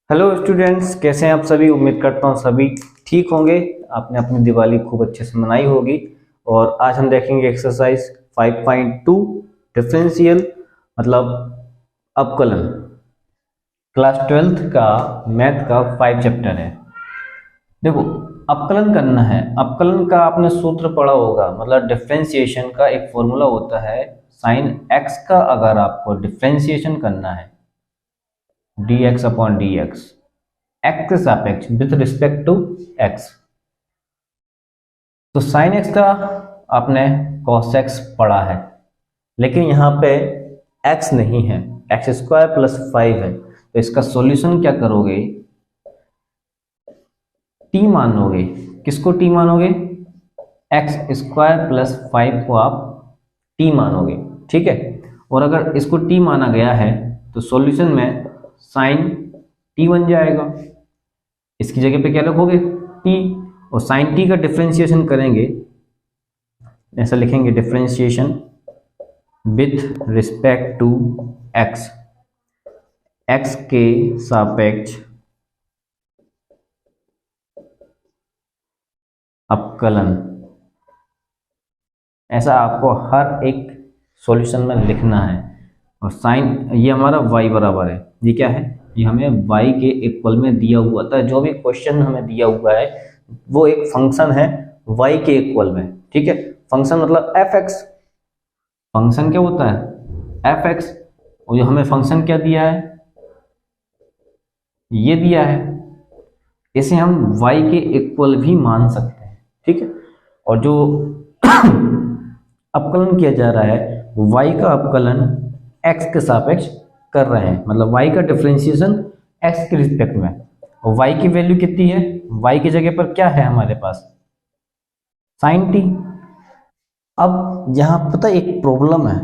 Hello students, कैसे हैं आप सभी। उम्मीद करता हूँ सभी ठीक होंगे। आपने अपनी दिवाली खूब अच्छे से मनाई होगी। और आज हम देखेंगे एक्सरसाइज 5.2 डिफरेंशियल मतलब अवकलन। क्लास 12th का मैथ का 5 चैप्टर है। देखो, अवकलन करना है। अवकलन का आपने सूत्र पढ़ा होगा, मतलब डिफरेंशिएशन का एक फॉर्मूला होता है। साइन एक्स का अगर आपको डिफरेंशिएशन करना है, D x upon d x, X के सापेक्ष विथ रिस्पेक्ट टू एक्स। तो साइन एक्स का आपने कॉस एक्स पढ़ा है, लेकिन यहाँ पे एक्स नहीं है, एक्स स्क्वायर प्लस 5 है। तो इसका सॉल्यूशन क्या करोगे, टी मानोगे। किसको टी मानोगे? एक्स स्क्वायर प्लस 5 को आप टी मानोगे, ठीक है। और अगर इसको टी माना गया है तो सॉल्यूशन में साइन टी बन जाएगा। इसकी जगह पे क्या लिखोगे? टी। और साइन टी का डिफरेंशिएशन करेंगे, ऐसा लिखेंगे differentiation with respect to X, X के सापेक्ष अवकलन। ऐसा आपको हर एक सॉल्यूशन में लिखना है। और साइन, ये हमारा y बराबर है, ये क्या है? ये हमें y के इक्वल में दिया हुआ था। जो भी क्वेश्चन हमें दिया हुआ है वो एक फंक्शन है y के इक्वल में, ठीक है। फंक्शन मतलब f(x). फंक्शन क्या होता है? f(x). और जो हमें फंक्शन क्या दिया है, ये दिया है। इसे हम y के इक्वल भी मान सकते हैं, ठीक है। और जो अवकलन किया जा रहा है, y का अवकलन x के सापेक्ष कर रहे हैं, मतलब y का डिफरेंशिएशन x के रिस्पेक्ट में। और y की वैल्यू कितनी है? y की जगह पर क्या है हमारे पास? Sign T. अब यहाँ पता एक प्रॉब्लम है।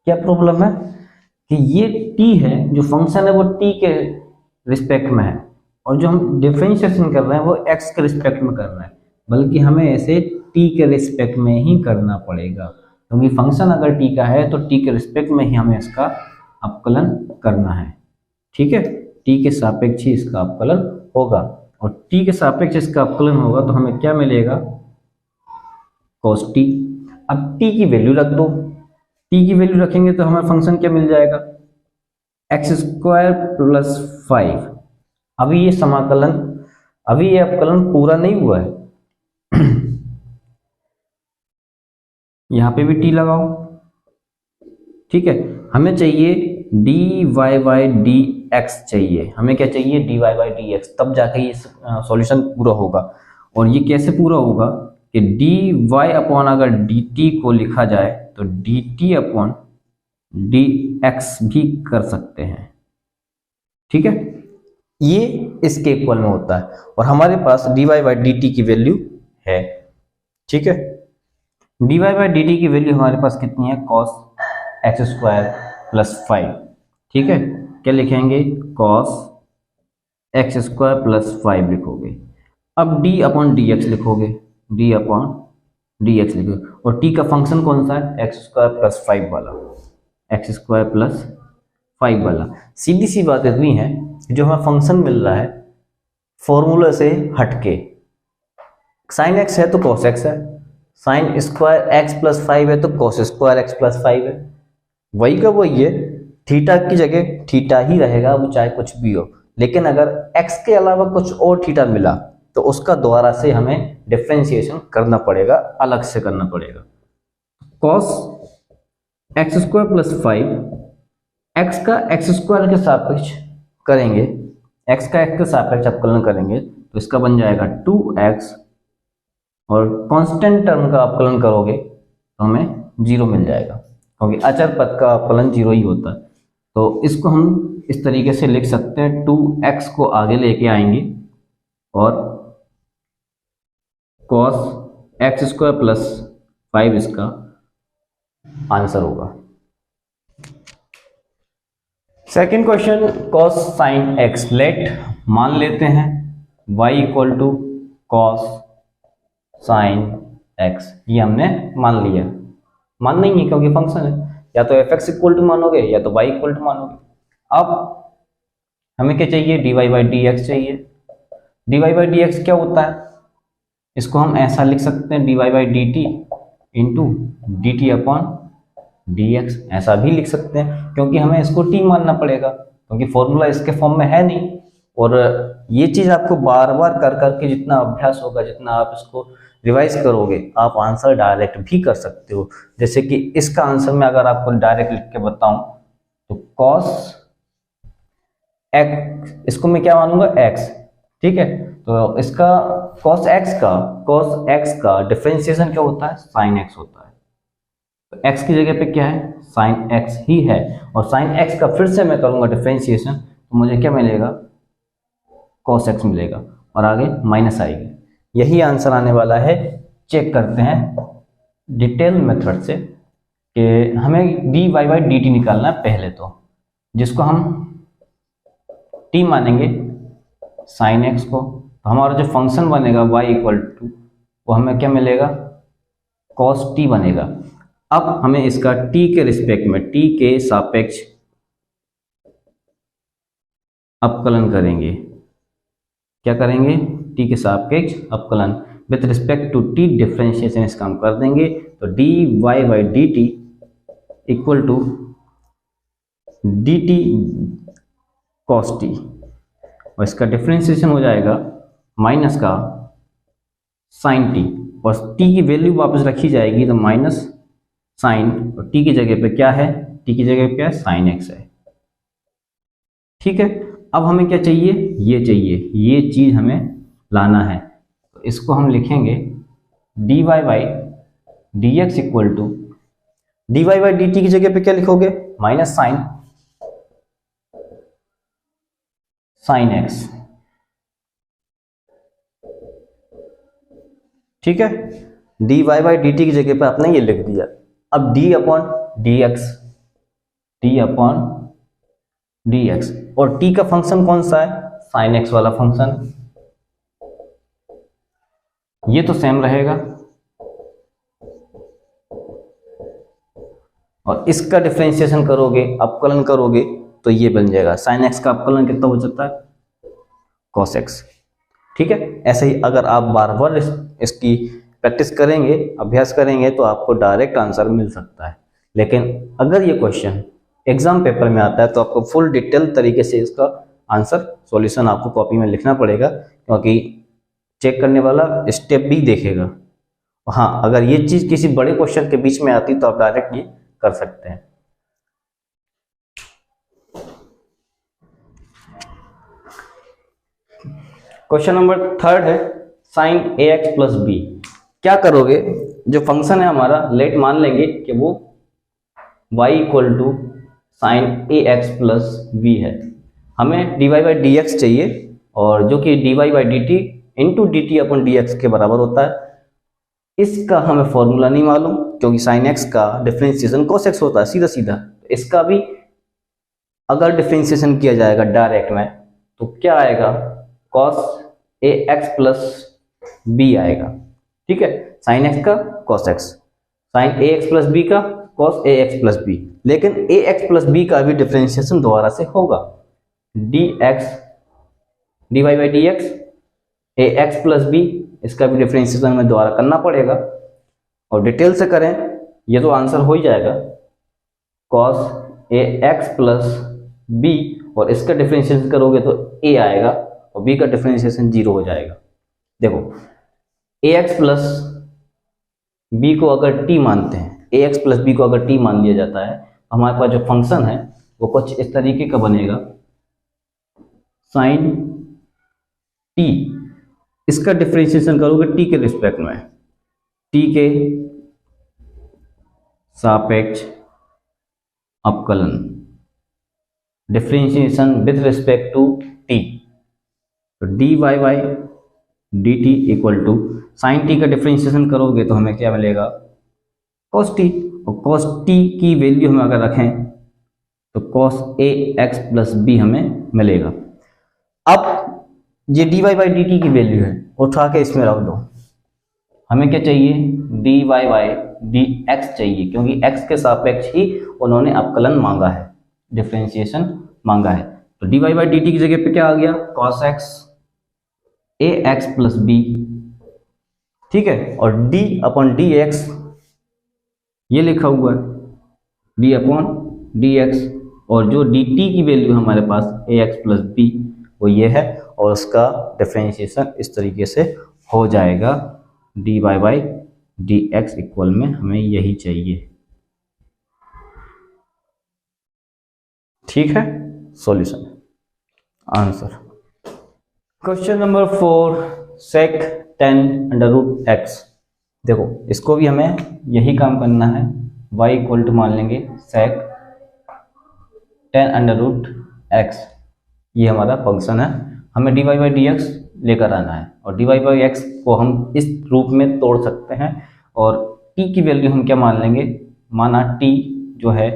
क्या प्रॉब्लम है? कि ये t है, जो फंक्शन है वो t के रिस्पेक्ट में है, और जो हम डिफरेंशिएशन कर रहे हैं वो x के रिस्पेक्ट में कर रहे हैं। बल्कि हमें ऐसे t के रिस्पेक्ट में ही करना पड़ेगा, क्योंकि फंक्शन अगर t का है तो t के रिस्पेक्ट में ही हमें इसका अवकलन करना है, ठीक है। t के सापेक्ष ही इसका अवकलन होगा, और t के सापेक्ष इसका अवकलन होगा तो हमें क्या मिलेगा? cos t। अब t की वैल्यू रख दो। t की वैल्यू रखेंगे तो हमें फंक्शन क्या मिल जाएगा? X square plus 5। अभी ये समाकलन, अभी ये अवकलन पूरा नहीं हुआ है। यहां पे भी टी लगाओ, ठीक है। हमें चाहिए D Y by D x चाहिए। हमें क्या चाहिए? D Y by D X. तब जाके ये सॉल्यूशन पूरा होगा। और ये कैसे पूरा होगा कि डी वाई अपॉन अगर डी टी को लिखा जाए तो D T upon d x भी कर सकते हैं, ठीक है। ये इसके इक्वल में होता है, और हमारे पास d Y by D T की वैल्यू है, ठीक है। डी वाई बाई डी टी की वैल्यू हमारे पास कितनी है? कॉस एक्स स्क्वायर प्लस 5, ठीक है। क्या लिखेंगे? कॉस एक्स स्क्वायर प्लस 5 लिखोगे। अब डी अपॉन डी एक्स लिखोगे, डी अपॉन डी एक्स लिखोगे। और टी का फंक्शन कौन सा है? एक्स स्क्वायर प्लस 5 वाला, एक्स स्क्वायर प्लस 5 वाला। सीधी सी बात इतनी है, जो हमें फंक्शन मिल रहा है फॉर्मूला से हटके, साइन एक्स है तो कॉस एक्स है, साइन स्क्वायर एक्स प्लस 5 है तो कॉस स्क्वायर एक्स प्लस 5 है। वही का वही है, थीटा की जगह थीटा ही रहेगा, वो चाहे कुछ भी हो। लेकिन अगर एक्स के अलावा कुछ और थीटा मिला तो उसका दोबारा से हमें डिफरेंशिएशन करना पड़ेगा, अलग से करना पड़ेगा। Cos x square plus 5, x का एक्स स्क्वायर के सापेक्ष करेंगे, एक्स का एक्स के सापेक्ष अवकलन करेंगे तो इसका बन जाएगा 2x, और कांस्टेंट टर्म का अवकलन करोगे तो हमें 0 मिल जाएगा, क्योंकि अचर पद का अवकलन 0 ही होता है। तो इसको हम इस तरीके से लिख सकते हैं, 2x को आगे लेके आएंगे और cos एक्स स्क्वायर प्लस 5 इसका आंसर होगा। Second question, cos sine X. Let मान लेते हैं y equal to cos sine X. ये हमने मान लिया। मान नहीं है क्योंकि फंक्शन है, या तो एफ एक्स इक्वल टू मानोगे या तो y इक्वल टू मानोगे। अब हमें क्या चाहिए, dy बाई डी एक्स चाहिए। dy बाई डी एक्स क्या होता है, इसको हम ऐसा लिख सकते हैं dy by D T into D T upon d x, ऐसा भी लिख सकते हैं क्योंकि हमें इसको t मानना पड़ेगा क्योंकि फॉर्मूला इसके फॉर्म में है नहीं। और ये चीज़ आपको बार बार कर करके जितना अभ्यास होगा, जितना आप इसको रिवाइज करोगे, आप आंसर डायरेक्ट भी कर सकते हो। जैसे कि इसका आंसर मैं अगर आपको डायरेक्ट लिख के बताऊं तो कॉस एक्स, इसको मैं क्या मानूंगा, एक्स, ठीक है। तो इसका कॉस एक्स का डिफरेंशिएशन क्या होता है, साइन एक्स होता है। तो एक्स की जगह पे क्या है, साइन एक्स ही है, और साइन एक्स का फिर से मैं करूंगा डिफरेंशिएशन तो मुझे क्या मिलेगा, कॉस एक्स मिलेगा, और आगे माइनस आएगी। यही आंसर आने वाला है। चेक करते हैं डिटेल मेथड से कि हमें D Y by D T निकालना है पहले, तो जिसको हम टी मानेंगे साइन एक्स को, तो हमारा जो फंक्शन बनेगा y इक्वल टू, वो हमें क्या मिलेगा, कॉस टी बनेगा। अब हमें इसका t के रिस्पेक्ट में, t के सापेक्ष अवकलन करेंगे। क्या करेंगे, t के सापेक्ष अवकलन with respect to t differentiation इसका हम कर देंगे। तो dy by D T equal to D T cos T, और इसका डिफरेंशिएशन हो जाएगा माइनस का साइन टी, और t की वैल्यू वापस रखी जाएगी तो माइनस साइन, और t की जगह पे क्या है, t की जगह पे क्या है, साइन एक्स है, ठीक है। अब हमें क्या चाहिए, ये चाहिए, ये चीज हमें लाना है। तो इसको हम लिखेंगे dy by D x equal to, dy by D T की जगह पे क्या लिखोगे, माइनस साइन एक्स, ठीक है। dy बाई डी टी की जगह पे आपने ये लिख दिया। अब d अपॉन डी एक्स, और t का फंक्शन कौन सा है, साइन एक्स वाला फंक्शन, ये तो सेम रहेगा, और इसका डिफरेंशिएशन करोगे, अवकलन करोगे तो ये बन जाएगा, साइन एक्स का अवकलन कितना हो जाता है, कॉस एक्स, ठीक है। ऐसे ही अगर आप बार बार इसकी प्रैक्टिस करेंगे, अभ्यास करेंगे, तो आपको डायरेक्ट आंसर मिल सकता है। लेकिन अगर ये क्वेश्चन एग्जाम पेपर में आता है तो आपको फुल डिटेल तरीके से इसका आंसर सॉल्यूशन आपको कॉपी में लिखना पड़ेगा, क्योंकि चेक करने वाला स्टेप भी देखेगा। हाँ, अगर ये चीज किसी बड़े क्वेश्चन के बीच में आती तो आप डायरेक्ट ये कर सकते हैं। क्वेश्चन नंबर 3 है साइन ए एक्स प्लस बी। क्या करोगे, जो फंक्शन है हमारा, लेट मान लेंगे कि वो y equal to sine A x plus B है। हमें dy बाई डी एक्स चाहिए, और जो कि dy by D T into D T upon D x के बराबर होता है। इसका हमें फॉर्मूला नहीं मालूम, क्योंकि साइन एक्स का डिफरेंशिएशन cos एक्स होता है सीधा सीधा। तो इसका भी अगर डिफरेंशिएशन किया जाएगा डायरेक्ट में तो क्या आएगा, cos a x plus B आएगा, ठीक है। साइन एक्स का cos एक्स, साइन ए एक्स प्लस बी का cos a x plus B. लेकिन ए एक्स प्लस बी का भी डिफरेंशिएशन दोबारा से होगा, D Y by D X A x plus B, इसका भी डिफरेंशिएशन में दोबारा करना पड़ेगा, और डिटेल से करें ये तो आंसर हो ही जाएगा, cos a x plus b, और इसका डिफरेंशिएशन करोगे तो ए आएगा, और बी का डिफरेंशिएशन 0 हो जाएगा। देखो, ए एक्स प्लस बी को अगर टी मानते हैं, ए एक्स प्लस बी को अगर टी मान लिया जाता है, हमारे पास जो फंक्शन है वो कुछ इस तरीके का बनेगा, साइन टी, इसका डिफरेंशिएशन करोगे टी के रिस्पेक्ट में, टी के सापेक्ष अवकलन, differentiation with respect to t. तो D Y by D T equal to sine t का डिफरेंशिएशन करोगे तो हमें क्या मिलेगा, cos टी, और cos टी की वैल्यू हम अगर रखें तो cos a x plus b हमें मिलेगा। अब ये d Y by D T की वैल्यू है, उठा के इसमें रख दो। हमें क्या चाहिए, D Y by D x चाहिए, क्योंकि एक्स के सापेक्ष ही उन्होंने अवकलन मांगा है, डिफरेंशिएशन मांगा है। तो D Y by D T की जगह पे क्या आ गया, cos X A x plus B, ठीक है, और डी अपॉन डी एक्स ये लिखा हुआ है, डी अपॉन डी एक्स, और जो डी टी की वैल्यू हमारे पास ए एक्स प्लस बी वो ये है, और उसका डिफरेंशिएशन इस तरीके से हो जाएगा, D Y by D x equal में हमें यही चाहिए। ठीक है, solution answer. Question number 4, sec 10 under root X. देखो इसको भी हमें यही काम करना है, y इक्वल टू मान लेंगे सेक 10 अंडर रूट एक्स, ये हमारा फंक्शन है, हमें D Y by D X लेकर आना है, और डी वाई बाई एक्स को हम इस रूप में तोड़ सकते हैं, और t की वैल्यू हम क्या मान लेंगे, माना t जो है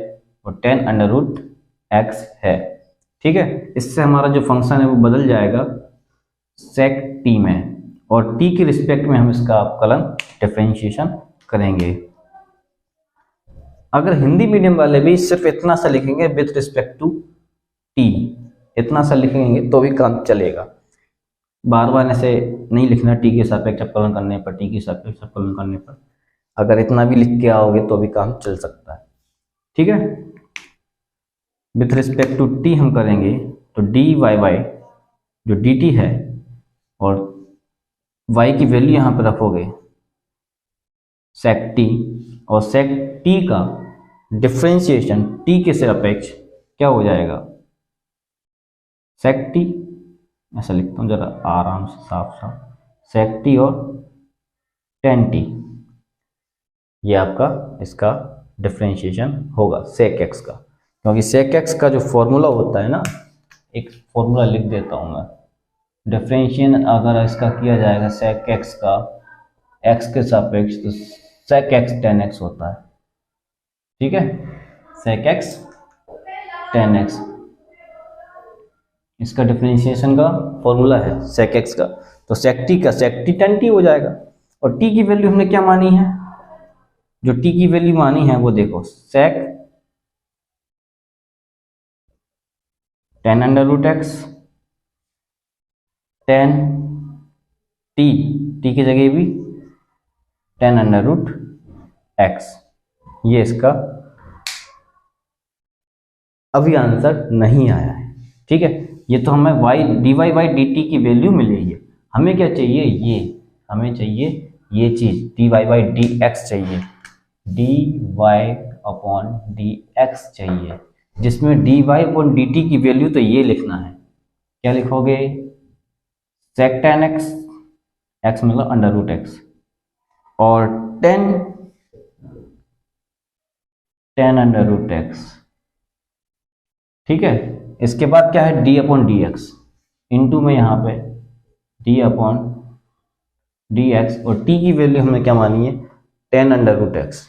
वो 10 अंडर रूट एक्स है, ठीक है। इससे हमारा जो फंक्शन है वो बदल जाएगा सेक t में, और t के रिस्पेक्ट में हम इसका अवकलन डिफरेंशिएशन करेंगे। अगर हिंदी मीडियम वाले भी सिर्फ इतना सा लिखेंगे विथ रिस्पेक्ट टू t, इतना सा लिखेंगे तो भी काम चलेगा, बार बार ऐसे नहीं लिखना t के सापेक्ष अवकलन करने पर, t के सापेक्ष अवकलन करने पर, अगर इतना भी लिख के आओगे तो भी काम चल सकता है, ठीक है। विथ रिस्पेक्ट टू t हम करेंगे तो डी वाई वाई जो डी टी है, और y की वैल्यू यहाँ पे रखोगे सेक t, और सेक t का डिफरेंशिएशन t के सापेक्ष क्या हो जाएगा, सेक t, ऐसा लिखता हूँ जरा आराम से साफ साफ, सेक t और टेन t, ये आपका इसका डिफरेंशिएशन होगा सेक x का, क्योंकि सेक x का जो फॉर्मूला होता है ना, एक फॉर्मूला लिख देता हूँ मैं, डिफरेंशिएशन अगर इसका किया जाएगा सेक x का x के सापेक्ष तो सेक x टेन x होता है, ठीक है, सेक x टेन x इसका डिफरेंशिएशन का फॉर्मूला है सेक x का, तो सेक t का सेक t टेन t हो जाएगा, और t की वैल्यू हमने क्या मानी है, जो t की वैल्यू मानी है वो देखो सेक 10 अंडर रूट एक्स, 10 t की जगह भी 10 अंडर रूट एक्स, ये इसका अभी आंसर नहीं आया है, ठीक है। ये तो हमें D Y by D T की वैल्यू मिली है, हमें क्या चाहिए, ये हमें चाहिए ये चीज d Y by D x चाहिए, D y upon d x चाहिए, जिसमें d y upon d T की वैल्यू तो ये लिखना है, क्या लिखोगे, सेक टेन एक्स, एक्स मतलब अंडर रूट एक्स, और 10 अंडर रूट एक्स, ठीक है। इसके बाद क्या है, D upon d x into में यहाँ पे डी अपॉन डी एक्स, और टी की वैल्यू हमने क्या मानी है, 10 अंडर रूट एक्स।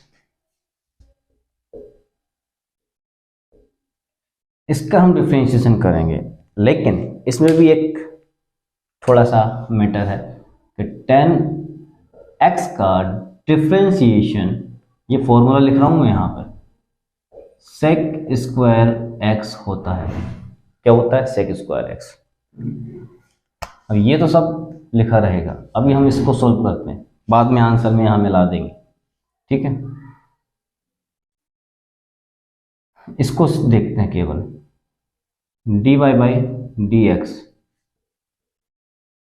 इसका हम डिफरेंशिएशन करेंगे, लेकिन इसमें भी एक थोड़ा सा मैटर है कि 10x का डिफरेंशिएशन, ये फॉर्मूला लिख रहा हूं मैं यहाँ पर, सेक स्क्वायर एक्स होता है, क्या होता है, सेक स्क्वायर एक्स। अब ये तो सब लिखा रहेगा, अभी हम इसको सोल्व करते हैं, बाद में आंसर में यहाँ मिला देंगे, ठीक है। इसको देखते हैं केवल, d Y by D x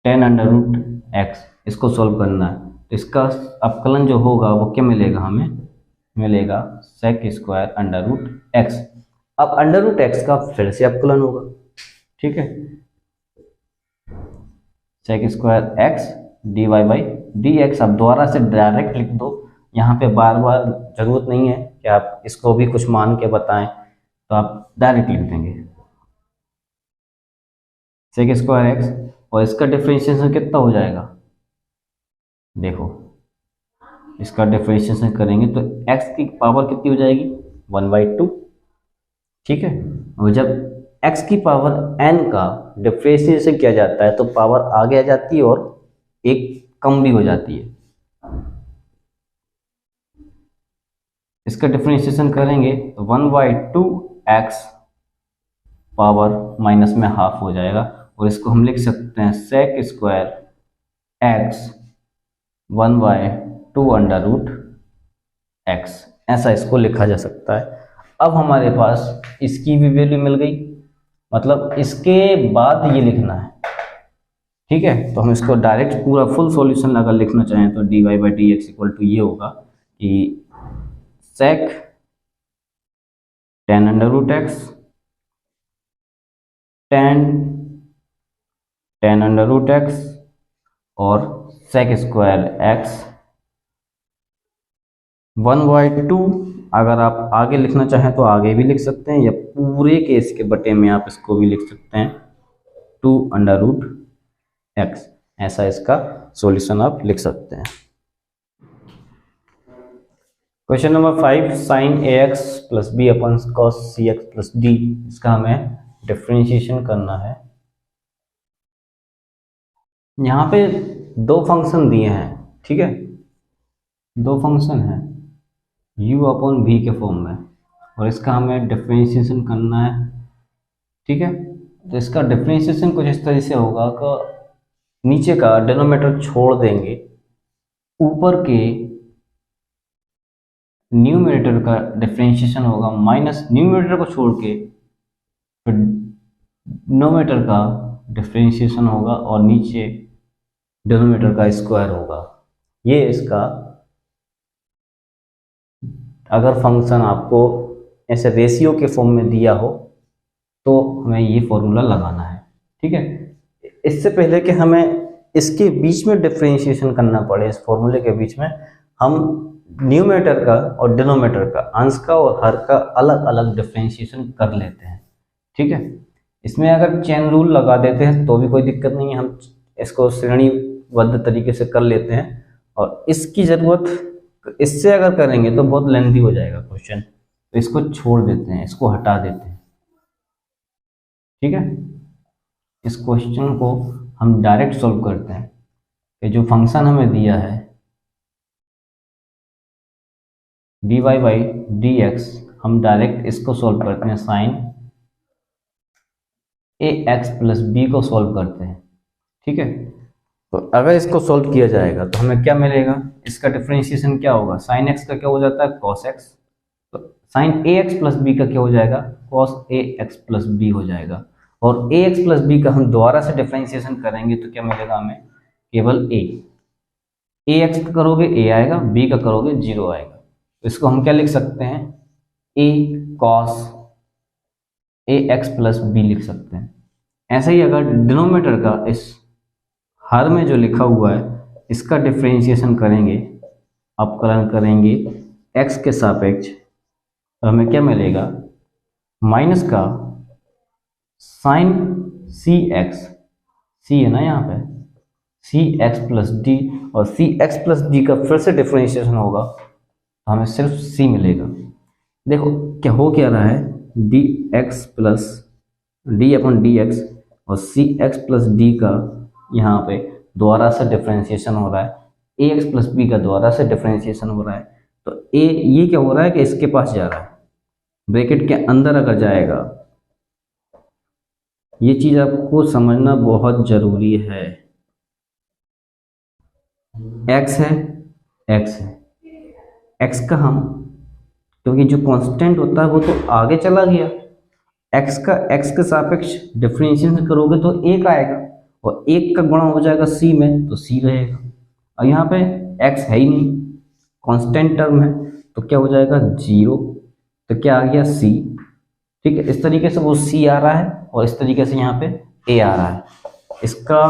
10 under root x, इसको सोल्व करना है, तो इसका अवकलन जो होगा वो क्या मिलेगा, हमें मिलेगा sec square under root x. अब अंडर रूट एक्स का फिर से अवकलन होगा, ठीक है, sec square x d Y by D x. अब दोबारा से डायरेक्ट लिख दो, यहाँ पे बार बार जरूरत नहीं है कि आप इसको भी कुछ मान के बताएं, तो आप डायरेक्ट लिख देंगे सेक स्क्वायर एक्स, और इसका डिफरेंशिएशन कितना हो जाएगा, देखो इसका डिफरेंशिएशन करेंगे तो x की पावर कितनी हो जाएगी, 1/2, ठीक है। और जब x की पावर n का डिफरेंशिएशन किया जाता है तो पावर आगे आ जाती है और एक कम भी हो जाती है। इसका डिफरेंशिएशन करेंगे तो 1/2x पावर माइनस में हाफ हो जाएगा, और इसको हम लिख सकते हैं sec square x 1/2 under root x, ऐसा इसको लिखा जा सकता है। अब हमारे पास इसकी भी वैल्यू मिल गई, मतलब इसके बाद ये लिखना है, ठीक है। तो हम इसको डायरेक्ट पूरा फुल सॉल्यूशन अगर लिखना चाहें तो dy by D x equal to ये होगा कि sec 10 under root x ten under root x और सेक स्क्वायर एक्स 1/2। अगर आप आगे लिखना चाहें तो आगे भी लिख सकते हैं, या पूरे केस के बटे में आप इसको भी लिख सकते हैं 2 अंडर रूट एक्स, ऐसा इसका सॉल्यूशन आप लिख सकते हैं। क्वेश्चन नंबर 5, साइन ए एक्स प्लस बी अपन cos c x plus D, इसका हमें डिफ्रेंशिएशन करना है। यहाँ पे दो फंक्शन दिए हैं, ठीक है, दो फंक्शन है u अपॉन v के फॉर्म में, और इसका हमें डिफ्रेंशिएशन करना है, ठीक है। तो इसका डिफ्रेंशिएशन कुछ इस तरह से होगा कि नीचे का डिनोमिनेटर छोड़ देंगे, ऊपर के न्यूमरेटर का डिफ्रेंशिएशन होगा माइनस न्यूमरेटर को छोड़ के फिर डिनोमिनेटर का डिफ्रेंशिएशन होगा, और नीचे डिनोमिनेटर का स्क्वायर होगा। ये इसका, अगर फंक्शन आपको ऐसे रेशियो के फॉर्म में दिया हो तो हमें ये फॉर्मूला लगाना है, ठीक है। इससे पहले कि हमें इसके बीच में डिफ्रेंशिएशन करना पड़े, इस फॉर्मूले के बीच में हम न्यूमरेटर का और डिनोमिनेटर का, अंश का और हर का अलग अलग डिफ्रेंशिएशन कर लेते हैं, ठीक है। इसमें अगर चेन रूल लगा देते हैं तो भी कोई दिक्कत नहीं है, हम इसको श्रेणीबद्ध तरीके से कर लेते हैं, और इसकी ज़रूरत इससे अगर करेंगे तो बहुत लेंथी हो जाएगा क्वेश्चन, तो इसको छोड़ देते हैं, इसको हटा देते हैं, ठीक है। इस क्वेश्चन को हम डायरेक्ट सॉल्व करते हैं कि जो फंक्शन हमें दिया है dy बाई डी एक्स, हम डायरेक्ट इसको सॉल्व करते हैं, साइन ए एक्स प्लस बी को सॉल्व करते हैं, ठीक है। तो अगर इसको सॉल्व किया जाएगा तो हमें क्या मिलेगा, इसका डिफरेंशिएशन क्या होगा, साइन एक्स का क्या हो जाता है कॉस एक्स, तो साइन ए एक्स प्लस बी का क्या हो जाएगा cos a x plus B हो जाएगा, और ए एक्स प्लस बी का हम दोबारा से डिफरेंशिएशन करेंगे तो क्या मिलेगा हमें, केवल ए एक्स का करोगे ए आएगा, बी का करोगे 0 आएगा। तो इसको हम क्या लिख सकते हैं, ए cos a x plus B लिख सकते हैं। ऐसे ही अगर डिनोमिनेटर का इस हर में जो लिखा हुआ है इसका डिफरेंशिएशन करेंगे, अपकलन करेंगे x के सापेक्ष, तो हमें क्या मिलेगा, माइनस का साइन सी एक्स, सी है ना यहाँ पे, सी एक्स प्लस डी, और सी एक्स प्लस डी का फिर से डिफरेंशिएशन होगा तो हमें सिर्फ सी मिलेगा। देखो क्या हो क्या रहा है, D x plus D upon d x और सी एक्स प्लस डी का यहाँ पे दोबारा से डिफरेंशिएशन हो रहा है, ए एक्स प्लस बी का दोबारा से डिफरेंशिएशन हो रहा है, तो ए ये क्या हो रहा है कि इसके पास जा रहा है, ब्रैकेट के अंदर अगर जाएगा, ये चीज आपको समझना बहुत जरूरी है। एक्स है, एक्स का हम, क्योंकि जो कांस्टेंट होता है वो तो आगे चला गया, एक्स का एक्स के सापेक्ष डिफरेंशिएशन करोगे तो एक आएगा, और एक का गुणा हो जाएगा सी में तो सी रहेगा, और यहाँ पे एक्स है ही नहीं, कांस्टेंट टर्म है, तो क्या हो जाएगा 0, तो क्या आ गया सी, ठीक है। इस तरीके से वो सी आ रहा है और इस तरीके से यहाँ पे ए आ रहा है, इसका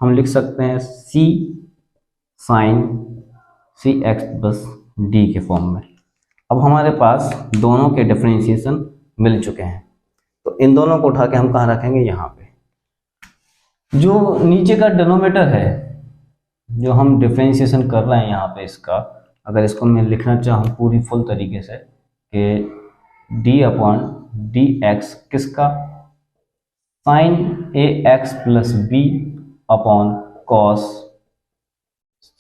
हम लिख सकते हैं सी साइन सी एक्स प्लस डी के फॉर्म में। अब हमारे पास दोनों के डिफरेंशिएशन मिल चुके हैं, तो इन दोनों को उठा के हम कहाँ रखेंगे, यहाँ पे। जो नीचे का डिनोमिनेटर है जो हम डिफरेंशिएशन कर रहे हैं यहाँ पे, इसका अगर इसको मैं लिखना चाहूँ पूरी फुल तरीके से कि डी अपॉन डी एक्स किसका, साइन ए x plus b upon cos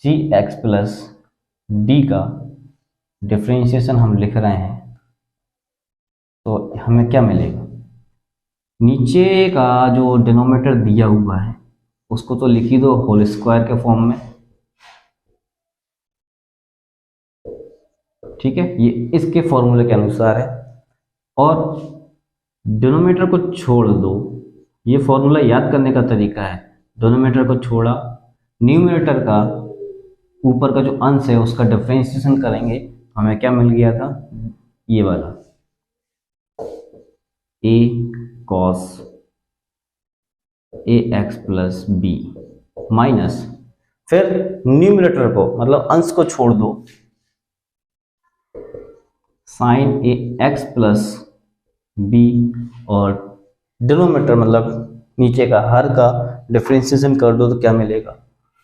c x plus d का डिफरेंशिएशन हम लिख रहे हैं, तो हमें क्या मिलेगा, नीचे का जो डिनोमिनेटर दिया हुआ है उसको तो लिख ही दो होल स्क्वायर के फॉर्म में, ठीक है, ये इसके फॉर्मूले के अनुसार है। और डिनोमिनेटर को छोड़ दो, ये फॉर्मूला याद करने का तरीका है। डिनोमिनेटर को छोड़ा, न्यूमरेटर का ऊपर का जो अंश है उसका डिफरेंशिएशन करेंगे, हमें क्या मिल गया था, ये वाला a cos ax plus b minus, फिर न्यूमरेटर को मतलब अंश को छोड़ दो, साइन ए एक्स प्लस बी, और डिनोमिनेटर मतलब नीचे का हर का डिफरेंशिएशन कर दो तो क्या मिलेगा,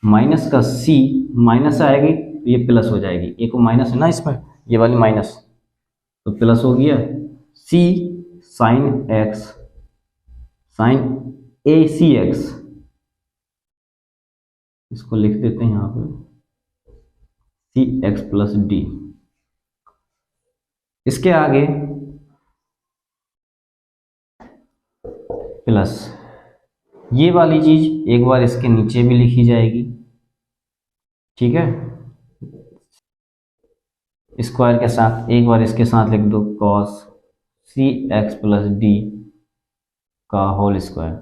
माइनस का c, माइनस आएगी तो ये प्लस हो जाएगी, एक माइनस है ना इसमें, ये वाली माइनस, तो प्लस हो गया c साइन एक्स, साइन ए सी एक्स, इसको लिख देते हैं यहाँ पे सी एक्स प्लस डी। इसके आगे प्लस ये वाली चीज एक बार इसके नीचे भी लिखी जाएगी, ठीक है, स्क्वायर के साथ एक बार इसके साथ लिख दो cos c x plus d का होल स्क्वायर,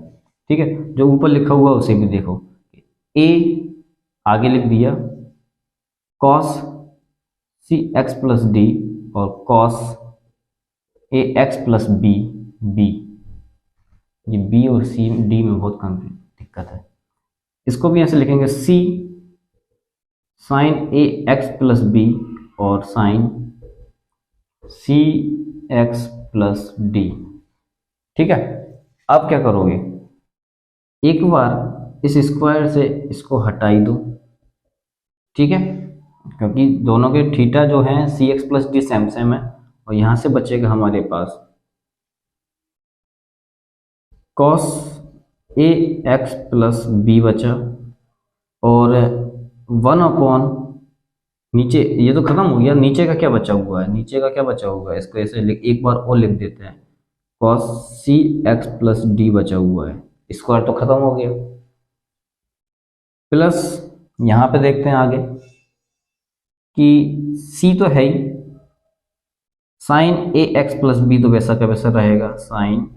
ठीक है। जो ऊपर लिखा हुआ उसे भी देखो, ए आगे लिख दिया cos c x plus d और cos a x plus B, B, ये बी और सी डी में बहुत कम दिक्कत है, इसको भी ऐसे लिखेंगे सी साइन ए एक्स प्लस बी और साइन सी एक्स प्लस डी, ठीक है। अब क्या करोगे, एक बार इस स्क्वायर से इसको हटाई दो, ठीक है, क्योंकि दोनों के थीटा जो है c x plus d same same है, और यहां से बचेगा हमारे पास cos a x plus b बचा, और 1 अपॉन नीचे ये तो खत्म हो गया, नीचे का क्या बचा हुआ है, नीचे का क्या बचा हुआ है, इसको ऐसे एक बार और लिख देते हैं, cos c x plus D बचा हुआ है, स्क्वायर तो खत्म हो गया, प्लस यहां पे देखते हैं आगे कि c तो है ही, साइन ए एक्स प्लस बी तो वैसा का वैसा रहेगा, साइन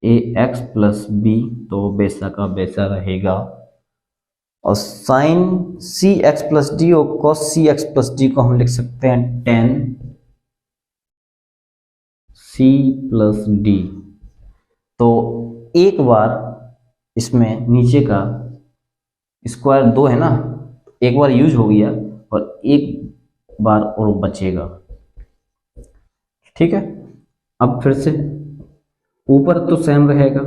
ए एक्स प्लस बी तो वैसा का वैसा रहेगा, और साइन सी एक्स प्लस डी और cos c x plus D को हम लिख सकते हैं टेन सी प्लस डी। तो एक बार इसमें नीचे का स्क्वायर 2 है ना, एक बार यूज हो गया और एक बार और बचेगा, ठीक है। अब फिर से ऊपर तो सेम रहेगा,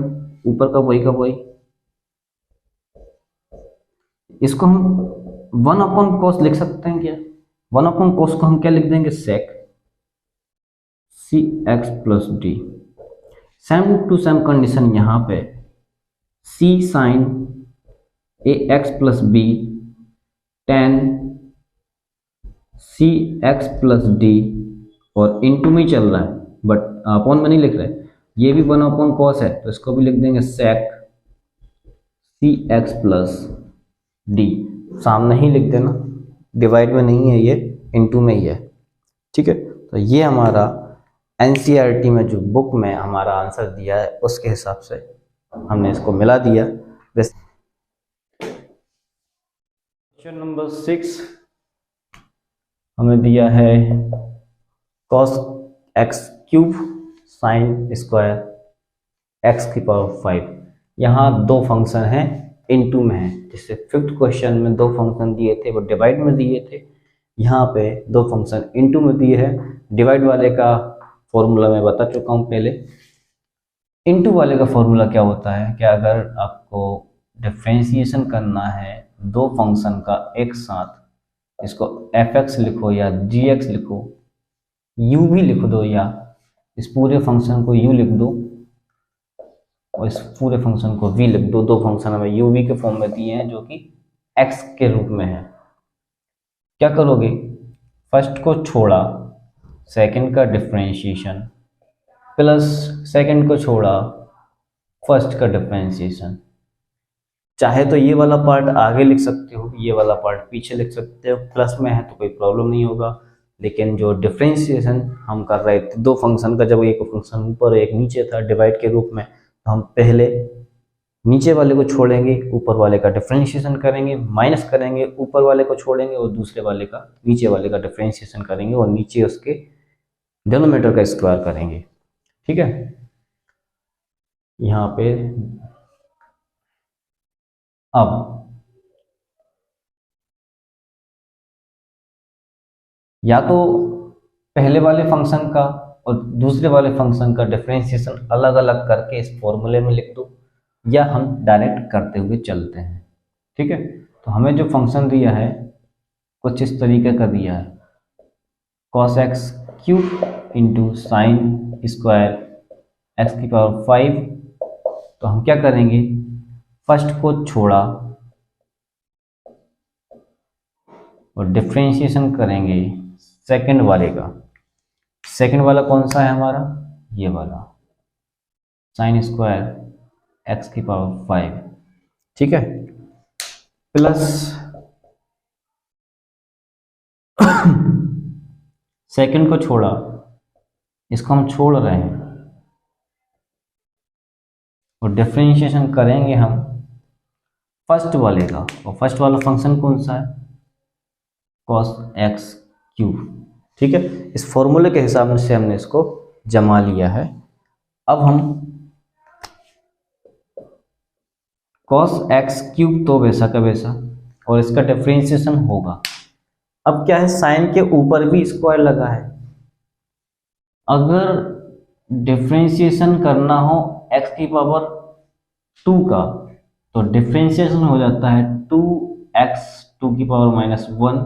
ऊपर का वही, इसको हम 1 अपॉन कॉस लिख सकते हैं क्या, 1 अपॉन कॉस को हम क्या लिख देंगे, sec c x plus d, same to same condition यहाँ पे सी साइन ए x plus b tan c x plus d, और इनटू में चल रहा है बट अपॉन में नहीं लिख रहे, ये भी 1 अपॉन कॉस है तो इसको भी लिख देंगे sec c x plus D, सामने ही लिख देना, डिवाइड में नहीं है ये, इनटू में ही है, ठीक है। तो ये हमारा एनसीईआरटी में जो बुक में हमारा आंसर दिया है उसके हिसाब से हमने इसको मिला दिया। क्वेश्चन नंबर 6 हमें दिया है cos x cube sine square x की पावर 5, यहाँ दो फंक्शन हैं इनटू में है, जिससे 5th क्वेश्चन में दो फंक्शन दिए थे वो डिवाइड में दिए थे, यहाँ पे दो फंक्शन इनटू में दिए हैं। डिवाइड वाले का फॉर्मूला मैं बता चुका हूँ पहले, इनटू वाले का फॉर्मूला क्या होता है कि अगर आपको डिफरेंशिएशन करना है दो फंक्शन का एक साथ, इसको fx लिखो या gx लिखो, u भी लिख दो, या इस पूरे फंक्शन को u लिख दो और इस पूरे फंक्शन को v लिख दो, दो फंक्शन हमें u v के फॉर्म में दिए हैं जो कि x के रूप में है। क्या करोगे, फर्स्ट को छोड़ा, सेकंड का डिफरेंशिएशन, प्लस सेकंड को छोड़ा, फर्स्ट का डिफरेंशिएशन। चाहे तो ये वाला पार्ट आगे लिख सकते हो, ये वाला पार्ट पीछे लिख सकते हो, प्लस में है तो कोई प्रॉब्लम नहीं होगा। लेकिन जो डिफरेंशिएशन हम कर रहे थे दो फंक्शन का, जब एक फंक्शन ऊपर एक नीचे था डिवाइड के रूप में, तो हम पहले नीचे वाले को छोड़ेंगे, ऊपर वाले का डिफरेंशिएशन करेंगे, माइनस करेंगे, ऊपर वाले को छोड़ेंगे और दूसरे वाले का नीचे वाले का डिफरेंशिएशन करेंगे और नीचे उसके डिनोमिनेटर का स्क्वायर करेंगे। ठीक है, यहाँ पे अब या तो पहले वाले फंक्शन का और दूसरे वाले फंक्शन का डिफरेंशिएशन अलग अलग करके इस फॉर्मूले में लिख दो, या हम डायरेक्ट करते हुए चलते हैं। ठीक है, तो हमें जो फंक्शन दिया है कुछ इस तरीके का दिया है, cos x cube into sine square x की पावर 5। तो हम क्या करेंगे, फर्स्ट को छोड़ा और डिफरेंशिएशन करेंगे सेकंड वाले का। सेकंड वाला कौन सा है हमारा, ये वाला, साइन स्क्वायर एक्स की पावर 5। ठीक है, प्लस सेकंड को छोड़ा, इसको हम छोड़ रहे हैं और डिफरेंशिएशन करेंगे हम फर्स्ट वाले का। और फर्स्ट वाला फंक्शन कौन सा है, cos x क्यूब। ठीक है, इस फॉर्मूले के हिसाब से हमने इसको जमा लिया है। अब हम cos x क्यूब तो वैसा का वैसा, और इसका डिफरेंशिएशन होगा। अब क्या है, साइन के ऊपर भी स्क्वायर लगा है, अगर डिफरेंशिएशन करना हो x की पावर 2 का तो डिफरेंशिएशन हो जाता है 2x 2 की पावर -1,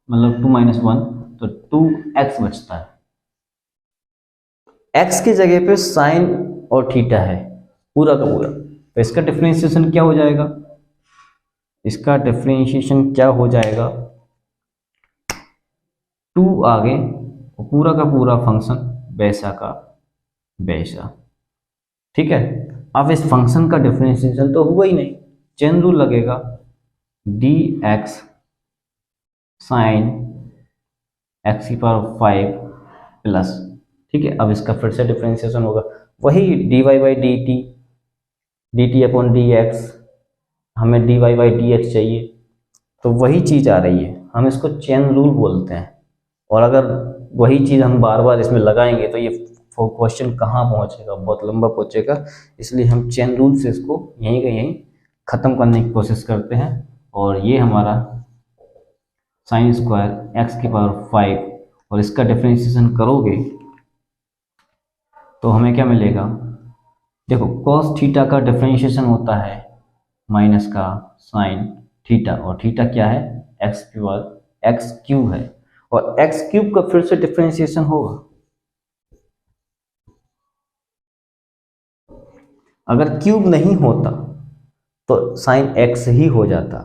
मतलब 2 - 1, तो 2x बचता है। x की जगह पे साइन और थीटा है पूरा का पूरा, तो इसका डिफरेंशिएशन क्या हो जाएगा, इसका डिफरेंशिएशन क्या हो जाएगा, 2 आगे और पूरा का पूरा फंक्शन वैसा का वैसा। ठीक है, अब इस फंक्शन का डिफरेंशिएशन तो हुआ ही नहीं, चेन रूल लगेगा, dx साइन एक्स की पावर 5 प्लस। ठीक है, अब इसका फिर से डिफरेंशिएशन होगा, वही dy by dt upon dx, हमें dy बाई dx चाहिए, तो वही चीज़ आ रही है, हम इसको चेन रूल बोलते हैं। और अगर वही चीज़ हम बार बार इसमें लगाएंगे तो ये क्वेश्चन कहाँ पहुँचेगा, बहुत लंबा पहुँचेगा, इसलिए हम चेन रूल से इसको यहीं का यहीं ख़त्म करने की कोशिश करते हैं। और ये हमारा साइन स्क्वायर एक्स की पावर 5, और इसका डिफरेंशिएशन करोगे तो हमें क्या मिलेगा, देखो cos थीटा का डिफरेंशिएशन होता है माइनस का साइन थीटा, और थीटा क्या है, एक्स की पावर एक्स क्यूब है, और एक्स क्यूब का फिर से डिफरेंशिएशन होगा। अगर क्यूब नहीं होता तो साइन एक्स ही हो जाता,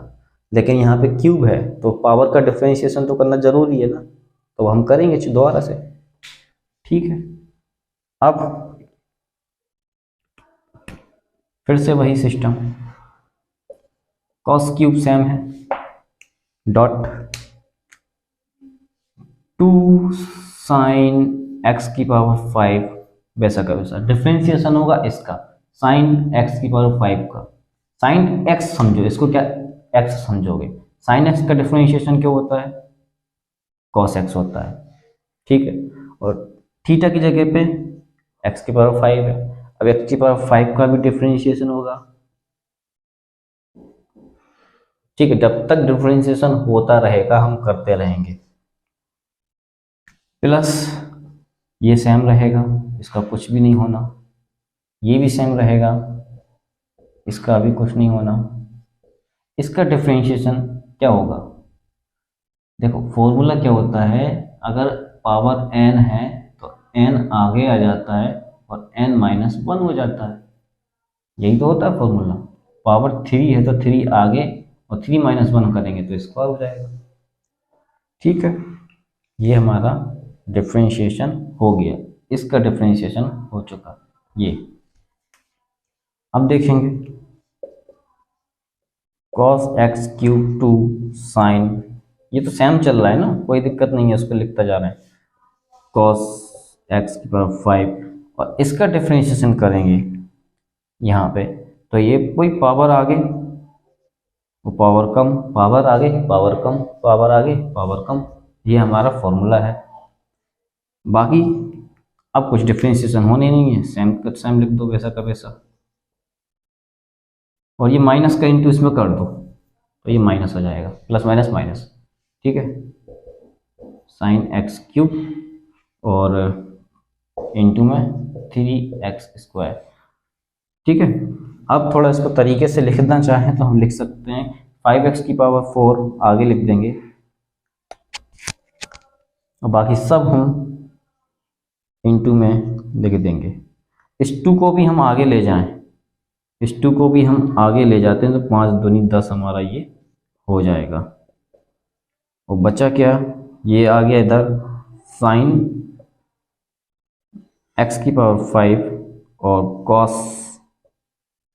लेकिन यहाँ पे क्यूब है तो पावर का डिफरेंशिएशन तो करना जरूरी है ना, तो हम करेंगे दोबारा से। ठीक है, अब फिर से वही सिस्टम, कॉस क्यूब सेम है, डॉट 2 साइन एक्स की पावर 5 वैसा का वैसा, डिफरेंशिएशन होगा इसका साइन एक्स की पावर 5 का। साइन एक्स समझो, इसको क्या एक्स समझोगे, साइन एक्स का डिफरेंशिएशन क्या होता है, कॉस एक्स होता है। ठीक है, और थीटा की जगह पे एक्स की पावर 5 है, अब एक्स की पावर 5 का भी डिफरेंशिएशन होगा। ठीक है, जब तक डिफरेंशिएशन होता रहेगा हम करते रहेंगे। प्लस ये सेम रहेगा, इसका कुछ भी नहीं होना, ये भी सेम रहेगा, इसका भी कुछ नहीं होना। इसका डिफरेंशिएशन क्या होगा, देखो फॉर्मूला क्या होता है, अगर पावर n है तो n आगे आ जाता है और n - 1 हो जाता है, यही तो होता है फॉर्मूला। पावर 3 है तो 3 आगे और 3 - 1 करेंगे तो स्क्वायर हो जाएगा। ठीक है, ये हमारा डिफरेंशिएशन हो गया, इसका डिफरेंशिएशन हो चुका। ये अब देखेंगे cos x cube to sine, ये तो सेम चल रहा है ना, कोई दिक्कत नहीं है, उस पर लिखता जा रहे हैं cos x की पावर 5, और इसका डिफरेंशिएशन करेंगे यहाँ पे, तो ये कोई पावर आगे, वो पावर कम, पावर आगे, पावर कम, पावर आगे, पावर कम, ये हमारा फॉर्मूला है। बाकी अब कुछ डिफरेंशिएशन होने नहीं है, सेम का सेम लिख दो, वैसा का वैसा, और ये माइनस का इंटू इसमें कर दो तो ये माइनस हो जाएगा, प्लस माइनस माइनस, ठीक है, साइन एक्स क्यूब और इंटू में 3x², ठीक है। अब थोड़ा इसको तरीके से लिखना चाहें तो हम लिख सकते हैं 5x की पावर 4 आगे लिख देंगे, और बाकी सब हम इंटू में लिख देंगे। इस 2 को भी हम आगे ले जाएं, इस 2 को भी हम आगे ले जाते हैं तो 5 दूनी 10 हमारा ये हो जाएगा, और बचा क्या, ये आ गया इधर साइन x की पावर 5 और cos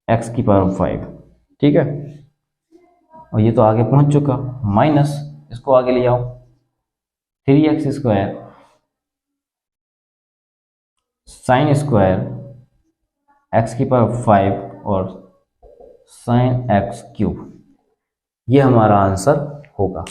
x की पावर 5, ठीक है, और ये तो आगे पहुंच चुका, माइनस इसको आगे ले जाओ 3x² साइन स्क्वायर x की पावर 5 और साइन x क्यूब, ये हमारा आंसर होगा।